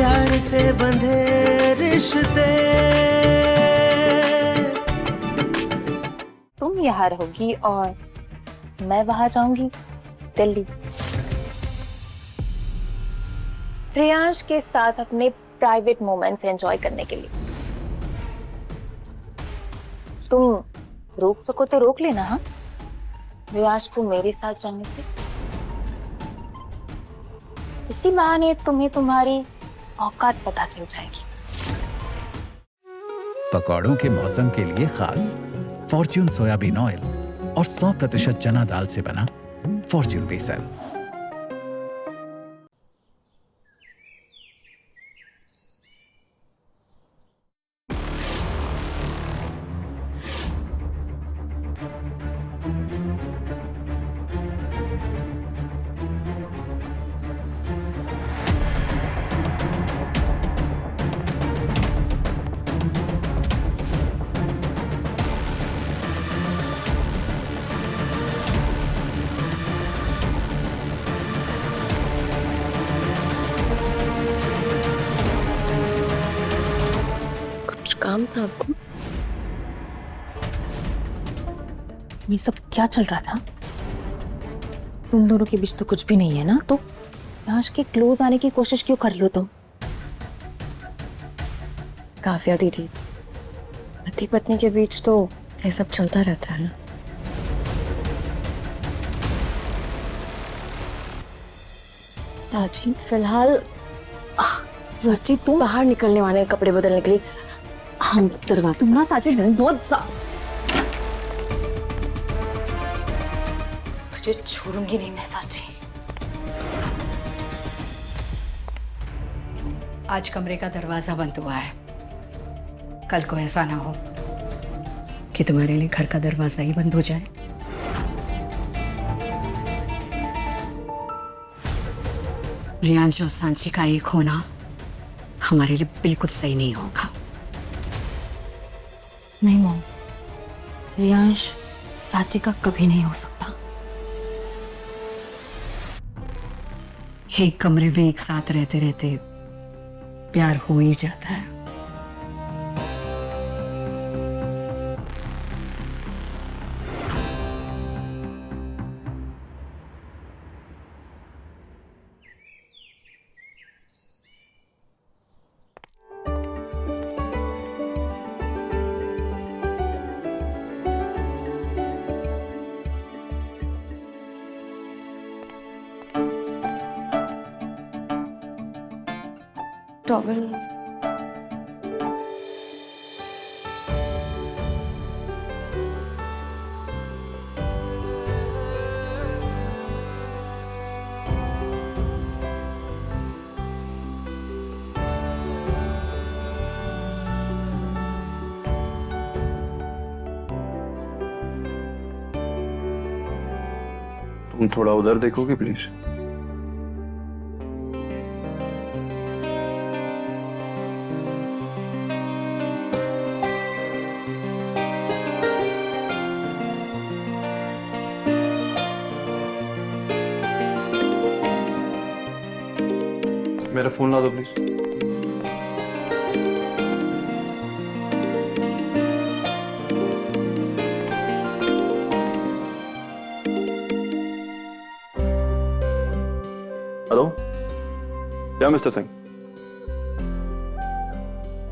प्यार से बंधे रिश्ते। तुम यहाँ रहोगी और मैं वहां जाऊंगी दिल्ली, प्रियांश के साथ अपने प्राइवेट मोमेंट्स एंजॉय करने के लिए। तुम रोक सको तो रोक लेना। हाँ, प्रियांश को मेरे साथ जाने से। इसी बहाने तुम्हें तुम्हारी औकात पता चल जाएगी। पकौड़ों के मौसम के लिए खास फॉर्च्यून सोयाबीन ऑयल और 100% चना दाल से बना फॉर्च्यून बेसन। काम था आपको? ये सब क्या चल रहा था? तुम दोनों के बीच तो कुछ भी नहीं है ना, तो प्रियांश के क्लोज आने की कोशिश क्यों कर रही हो तुम? काव्या दीदी, पति पत्नी के बीच तो ये सब चलता रहता है ना। साची फिलहाल साची तुम बाहर निकलने वाले कपड़े बदलने के लिए हम दरवाजा। तुम ना साची बहुत तुझे छोड़ूंगी नहीं मैं साची। आज कमरे का दरवाजा बंद हुआ है, कल को ऐसा ना हो कि तुम्हारे लिए घर का दरवाजा ही बंद हो जाए। रियांश और सांची का एक होना हमारे लिए बिल्कुल सही नहीं होगा। नहीं मॉम, रियांश साची का कभी नहीं हो सकता। एक कमरे में एक साथ रहते रहते प्यार हो ही जाता है। टॉवल तुम थोड़ा उधर देखोगे प्लीज। मेरा फोन ला दो प्लीज। हेलो, या mister Singh.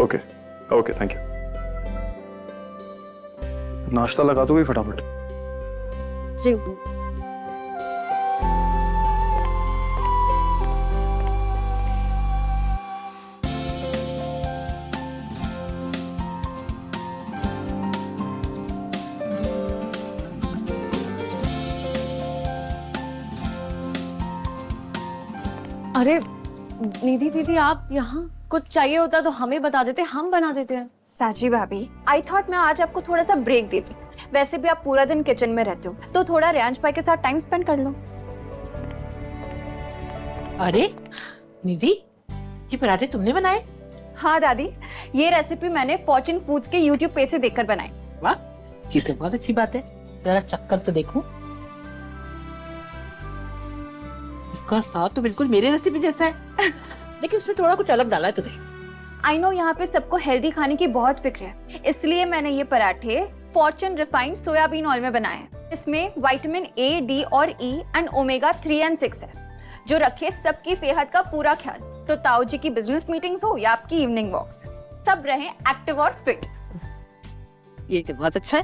Okay okay, thank you. नाश्ता लगा दोगे फटाफट? जी। अरे निधि दीदी, आप यहाँ? कुछ चाहिए होता तो हमें बता देते, हम बना देते हैं। साची भाभी, आई थॉट मैं आज आपको थोड़ा सा ब्रेक देती। वैसे भी आप पूरा दिन किचन में रहते हो, तो थोड़ा रियांश भाई के साथ टाइम स्पेंड कर लो। अरे निधि, ये पराठे तुमने बनाए? हाँ दादी, ये रेसिपी मैंने फॉर्च्यून फूड्स के यूट्यूब पेज से देखकर बनाई। वाह, ये तो बहुत अच्छी बात है। जरा चक्कर तो देखूं। इसका स्वाद तो बिल्कुल मेरे रेसिपी जैसा है। लेकिन उसमें थोड़ा कुछ अलग डाला है तूने। आई नो यहाँ पे सबको हेल्दी खाने की बहुत फिक्र है, इसलिए मैंने ये पराठे फॉर्च्यून रिफाइंड सोयाबीन ऑयल में बनाए हैं। इसमें विटामिन ए, डी और ई एंड ओमेगा 3 और 6 है, जो रखे सबकी सेहत का पूरा ख्याल। तो ताऊ जी की बिजनेस मीटिंग्स हो या आपकी इवनिंग वॉक्स, सब रहें एक्टिव और फिट। ये तो बहुत अच्छा है।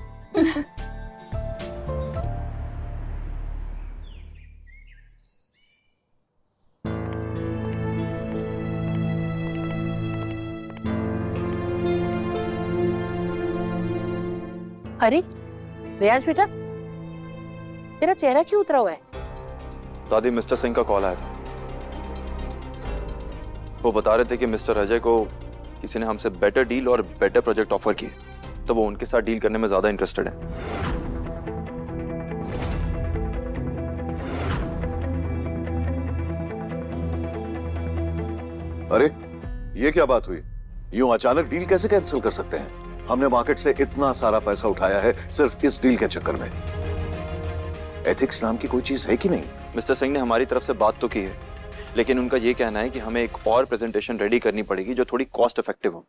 अरे रियाज बेटा, तेरा चेहरा क्यों उतरा हुआ है? दादी, मिस्टर सिंह का कॉल आया था। वो बता रहे थे कि मिस्टर अजय को किसी ने हमसे बेटर डील और बेटर प्रोजेक्ट ऑफर किए, तो वो उनके साथ डील करने में ज्यादा इंटरेस्टेड है। अरे ये क्या बात हुई? यूं अचानक डील कैसे कैंसिल कर सकते हैं? हमने मार्केट से इतना सारा पैसा उठाया है सिर्फ इस डील के चक्कर में। एथिक्स नाम की कोई चीज है कि नहीं? मिस्टर सिंह ने हमारी तरफ से बात तो की है, लेकिन उनका ये कहना है कि हमें एक और प्रेजेंटेशन रेडी करनी पड़ेगी जो थोड़ी कॉस्ट इफेक्टिव हो,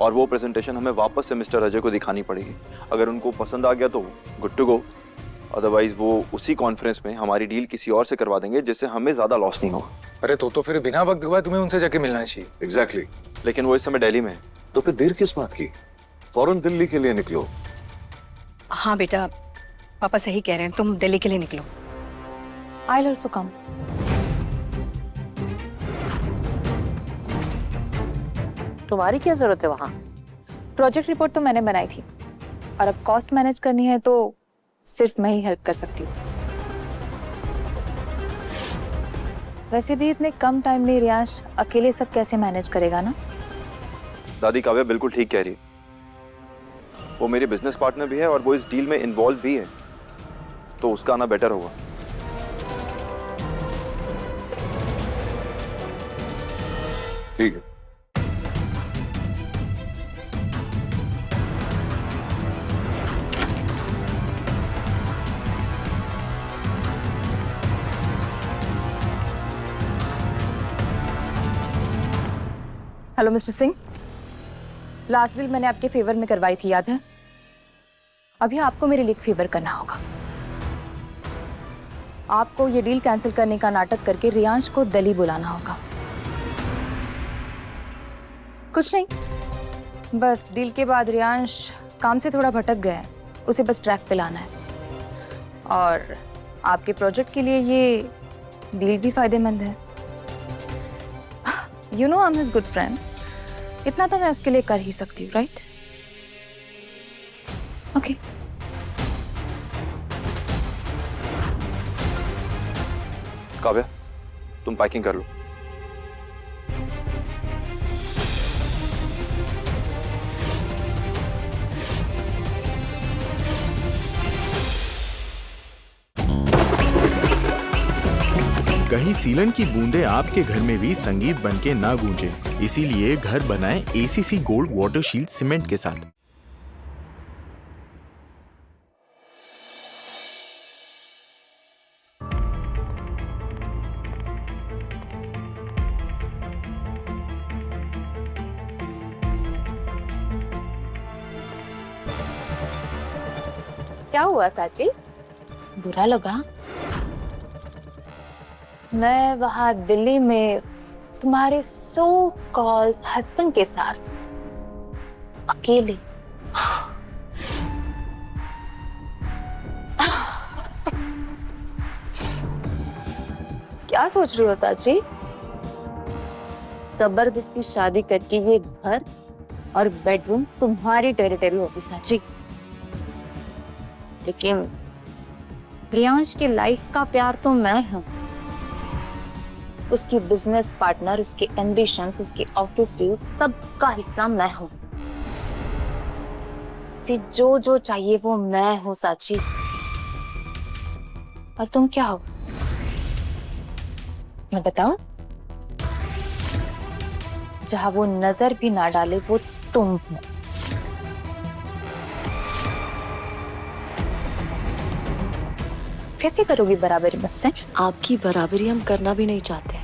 और वो प्रेजेंटेशन हमें वापस से मिस्टर अजय को दिखानी पड़ेगी। अगर उनको पसंद आ गया तो गुड टू गो, अदरवाइज वो उसी कॉन्फ्रेंस में हमारी डील किसी और से करवा देंगे, जिससे हमें ज्यादा लॉस नहीं होगा। अरे तो फिर बिना वक्त गवाए तुम्हें उनसे जाके मिलना चाहिए। एग्जैक्टली। लेकिन वो इस समय दिल्ली में है। तो फिर देर किस बात की? फौरन दिल्ली के लिए निकलो। हाँ बेटा, पापा सही कह रहे हैं, तुम दिल्ली के लिए निकलो। I'll also come. तुम्हारी क्या जरूरत है वहाँ? प्रोजेक्ट रिपोर्ट तो मैंने बनाई थी, और अब कॉस्ट मैनेज करनी है तो सिर्फ मैं ही हेल्प कर सकती हूँ। वैसे भी इतने कम टाइम में रियांश अकेले सब कैसे मैनेज करेगा ना? दादी, काव्या बिल्कुल ठीक कह रही है। वो मेरी बिजनेस पार्टनर भी है और वो इस डील में इन्वॉल्व भी है, तो उसका आना बेटर होगा। ठीक है। Hello mister Singh, last deal मैंने आपके फेवर में करवाई थी, याद है? अभी आपको मेरे लिए एक फेवर करना होगा। आपको ये डील कैंसिल करने का नाटक करके रियांश को दिल्ली बुलाना होगा। कुछ नहीं, बस डील के बाद रियांश काम से थोड़ा भटक गया है, उसे बस ट्रैक पे लाना है। और आपके प्रोजेक्ट के लिए ये डील भी फायदेमंद है। You know I am his good friend, इतना तो मैं उसके लिए कर ही सकती हूँ, राइट? ओके। काव्या, तुम पैकिंग कर लो। कहीं सीलन की बूंदें आपके घर में भी संगीत बनके ना गूंजे, इसीलिए घर बनाएं ACC gold water shield cement के साथ। क्या हुआ चाची? बुरा लगा? मैं वहां दिल्ली में तुम्हारे सो कॉल्ड हस्बैंड के साथ अकेले। क्या सोच रही हो चाची? जबरदस्ती शादी करके ये घर और बेडरूम तुम्हारी टेरिटरी होगी चाची, लेकिन प्रियांश की लाइफ का प्यार तो मैं हूं। उसकी बिजनेस पार्टनर, उसके एम्बिशंस, उसके ऑफिस डील्स, सबका हिस्सा मैं हूं। उसे जो जो चाहिए वो मैं हूं साची। और तुम क्या हो? मैं बताऊं? जहां वो नजर भी ना डाले वो तुम हो। कैसे करोगी बराबरी मुझसे? आपकी बराबरी हम करना भी नहीं चाहते।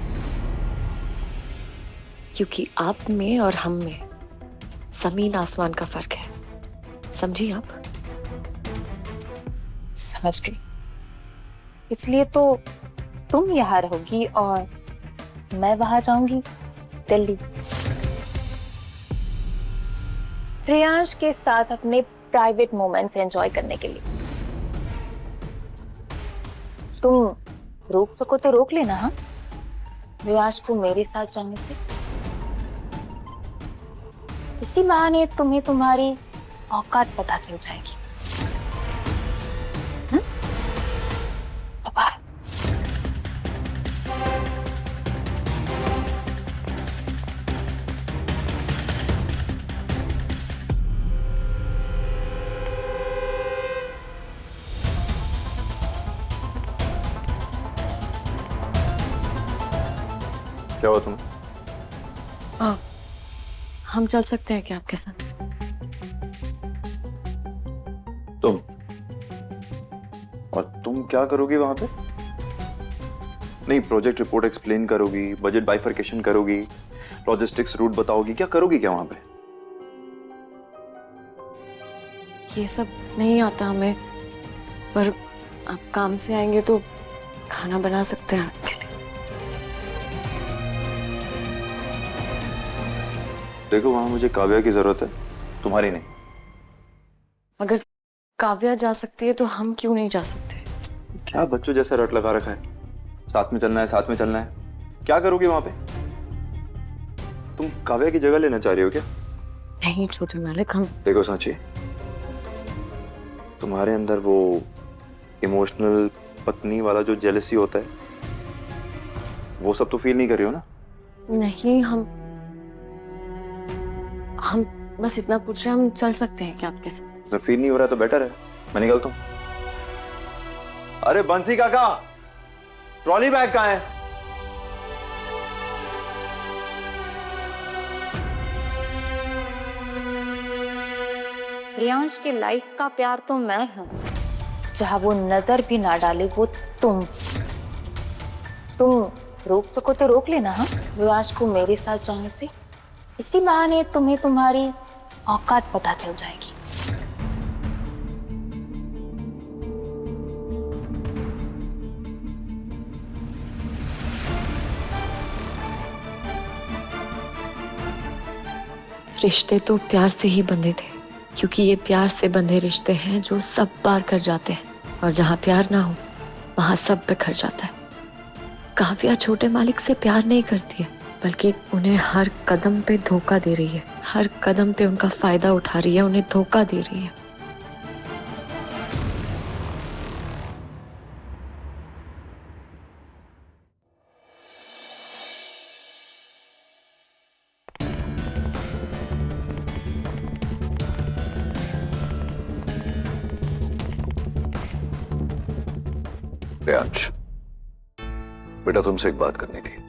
क्योंकि आप में और हम में जमीन आसमान का फर्क है, समझी आप? समझ गई। इसलिए तो तुम यहाँ रहोगी और मैं वहां जाऊंगी दिल्ली, रियांश के साथ अपने प्राइवेट मोमेंट्स एंजॉय करने के लिए। तुम रोक सको तो रोक लेना। हाँ, रियांश को मेरे साथ जाने से। इसी बहाने तुम्हें तुम्हारी औकात पता चल जाएगी। बाय। क्या हुआ तुम्हें? हम चल सकते हैं क्या आपके साथ? तुम? और तुम क्या करोगी वहां पे? नहीं, प्रोजेक्ट रिपोर्ट एक्सप्लेन करोगी, बजट बाइफरकेशन करोगी, लॉजिस्टिक्स रूट बताओगी, क्या करोगी क्या वहां पे? ये सब नहीं आता हमें, पर आप काम से आएंगे तो खाना बना सकते हैं आपके लिए। देखो, वहां मुझे काव्या की जरूरत है, तुम्हारी नहीं। अगर काव्या जा सकती है तो हम क्यों नहीं जा सकते? क्या बच्चों जैसा रट लगा रखा है, साथ में चलना है, साथ में चलना है। क्या करोगे वहां पे? तुम काव्या की जगह लेना चाह रही हो क्या? नहीं छोटे मालिक, हम देखो सांची, तुम्हारे अंदर वो इमोशनल पत्नी वाला जो जेलसी होता है, वो सब तो फील नहीं कर रही हो ना? नहीं, हम बस इतना पूछ रहे हैं, हम चल सकते हैं क्या आपके साथ? तो फील नहीं हो रहा तो बेटर है, मैं निकलता हूं। अरे बंसी काका, ट्रॉली बैग कहाँ है? रियांश के लाइफ का प्यार तो मैं हूं, जहां वो नजर भी ना डाले वो तुम रोक सको तो रोक लेना। हाँ, रियांश को मेरे साथ जाने से। इसी बहाने तुम्हें तुम्हारी औकात पता चल जाएगी। रिश्ते तो प्यार से ही बंधे थे, क्योंकि ये प्यार से बंधे रिश्ते हैं जो सब पार कर जाते हैं, और जहाँ प्यार ना हो वहाँ सब बिखर जाता है। काव्या छोटे मालिक से प्यार नहीं करती है, बल्कि उन्हें हर कदम पे धोखा दे रही है, हर कदम पे उनका फायदा उठा रही है, उन्हें धोखा दे रही है। रियांश, बेटा तुमसे एक बात करनी थी।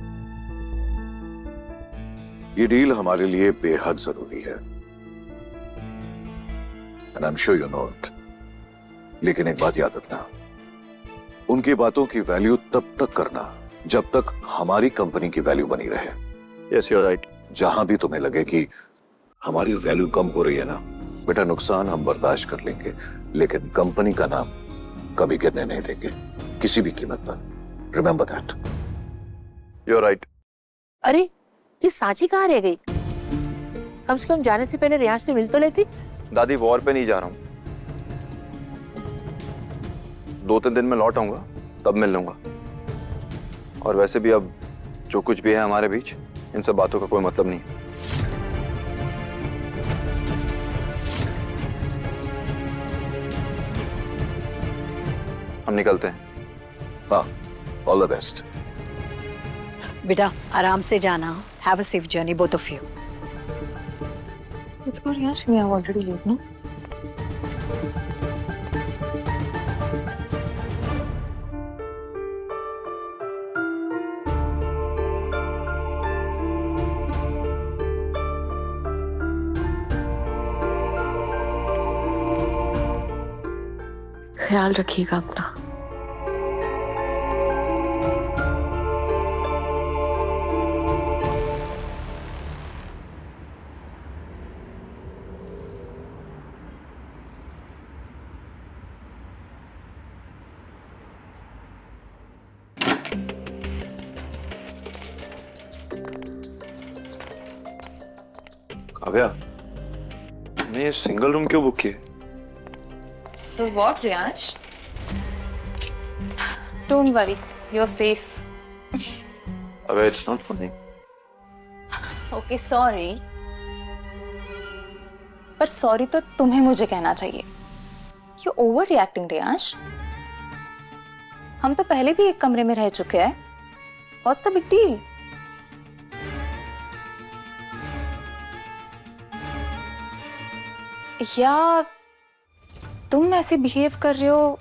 ये डील हमारे लिए बेहद जरूरी है, and I am sure you know it. लेकिन एक बात याद रखना, उनकी बातों की वैल्यू तब तक करना जब तक हमारी कंपनी की वैल्यू बनी रहे। Yes, you are right. जहां भी तुम्हें लगे कि हमारी वैल्यू कम हो रही है ना, बेटा नुकसान हम बर्दाश्त कर लेंगे, लेकिन कंपनी का नाम कभी गिरने नहीं देंगे, किसी भी कीमत पर। Remember that. You are right. अरे ये सांची कहाँ रह गई? कम से कम जाने से पहले रियांश से मिल तो लेती। दादी, वॉर पे नहीं जा रहा हूँ, 2-3 दिन में लौट आऊंगा, तब मिल लूंगा। और वैसे भी अब जो कुछ भी है हमारे बीच, इन सब बातों का कोई मतलब नहीं। हम निकलते हैं। हाँ, ऑल द बेस्ट। बेटा आराम से जाना। Have a safe journey both of you. Let's go, Riyansh. We are already late, no? ख्याल रखिएगा अपना। काव्या, मैं सिंगल रूम क्यों बुक किए? So what, Riyansh? Don't worry, you're safe. अबे it's not funny. Okay, sorry. पर सॉरी तो तुम्हें मुझे कहना चाहिए. You're overreacting, Riyansh. हम तो पहले भी एक कमरे में रह चुके हैं. What's the big deal? या तुम ऐसे बिहेव कर रहे हो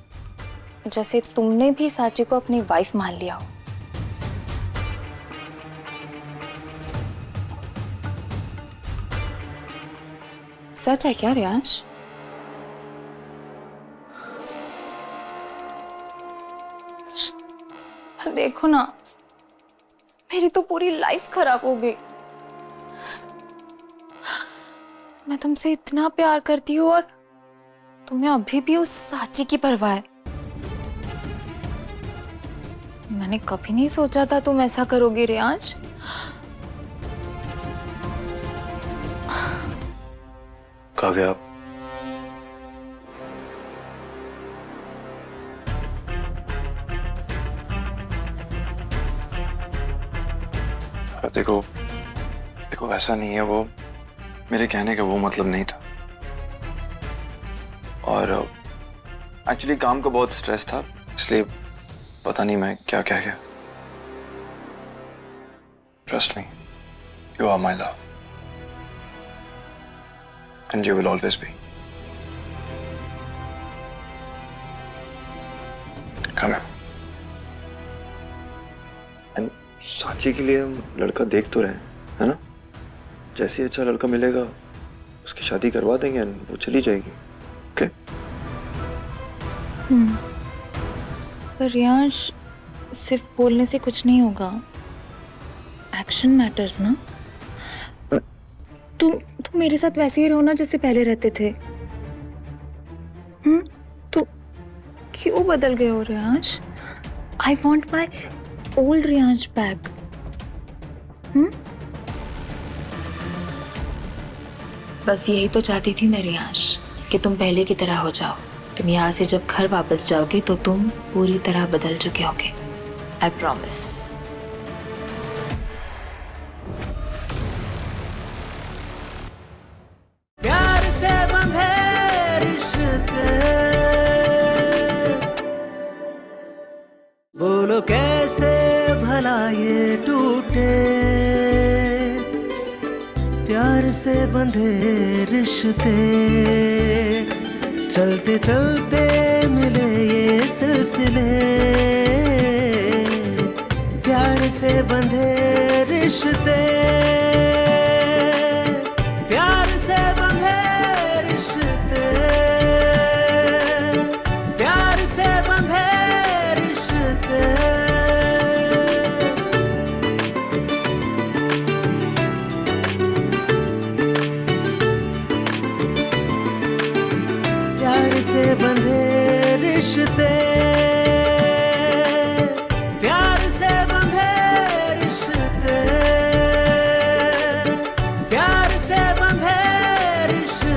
जैसे तुमने भी साची को अपनी वाइफ मान लिया हो. सच है क्या रियांश? देखो ना, मेरी तो पूरी लाइफ खराब हो गई. मैं तुमसे इतना प्यार करती हूँ और तुम्हें अभी भी उस साची की परवाह है. मैंने कभी नहीं सोचा था तुम ऐसा करोगी रियांश. काव्या, देखो देखो ऐसा नहीं है, वो मेरे कहने का वो मतलब नहीं था. और एक्चुअली काम का बहुत स्ट्रेस था, इसलिए पता नहीं मैं क्या कह गया. Trust me, you are my love and you will always be. Come and Sachi के लिए हम लड़का देख तो रहे हैं, है ना? जैसे ही अच्छा लड़का मिलेगा उसकी शादी करवा देंगे एंड वो चली जाएगी. ओके? पर रियांश, सिर्फ बोलने से कुछ नहीं होगा. एक्शन मैटर्स ना. तुम मेरे साथ वैसे ही रहो ना जैसे पहले रहते थे. तुम क्यों बदल गए हो Riyansh? I want my old Riyansh back. बस यही तो चाहती थी मैं रियांश, कि तुम पहले की तरह हो जाओ. तुम यहाँ से जब घर वापस जाओगे तो तुम पूरी तरह बदल चुके होगे. I promise. प्यार से बंधे रिश्ते, बोलो कैसे भला ये टूटे. प्यार से बंधे रिश्ते, चलते चलते मिले ये सिलसिले. प्यार से बंधे रिश्ते, प्यार से बंधे रिश्ते, प्यार से बंधे रिश्ते. प्यार से बंधे रिश्ते, प्यार से बंधे रिश्ते, प्यार से बंधे रिश्ते.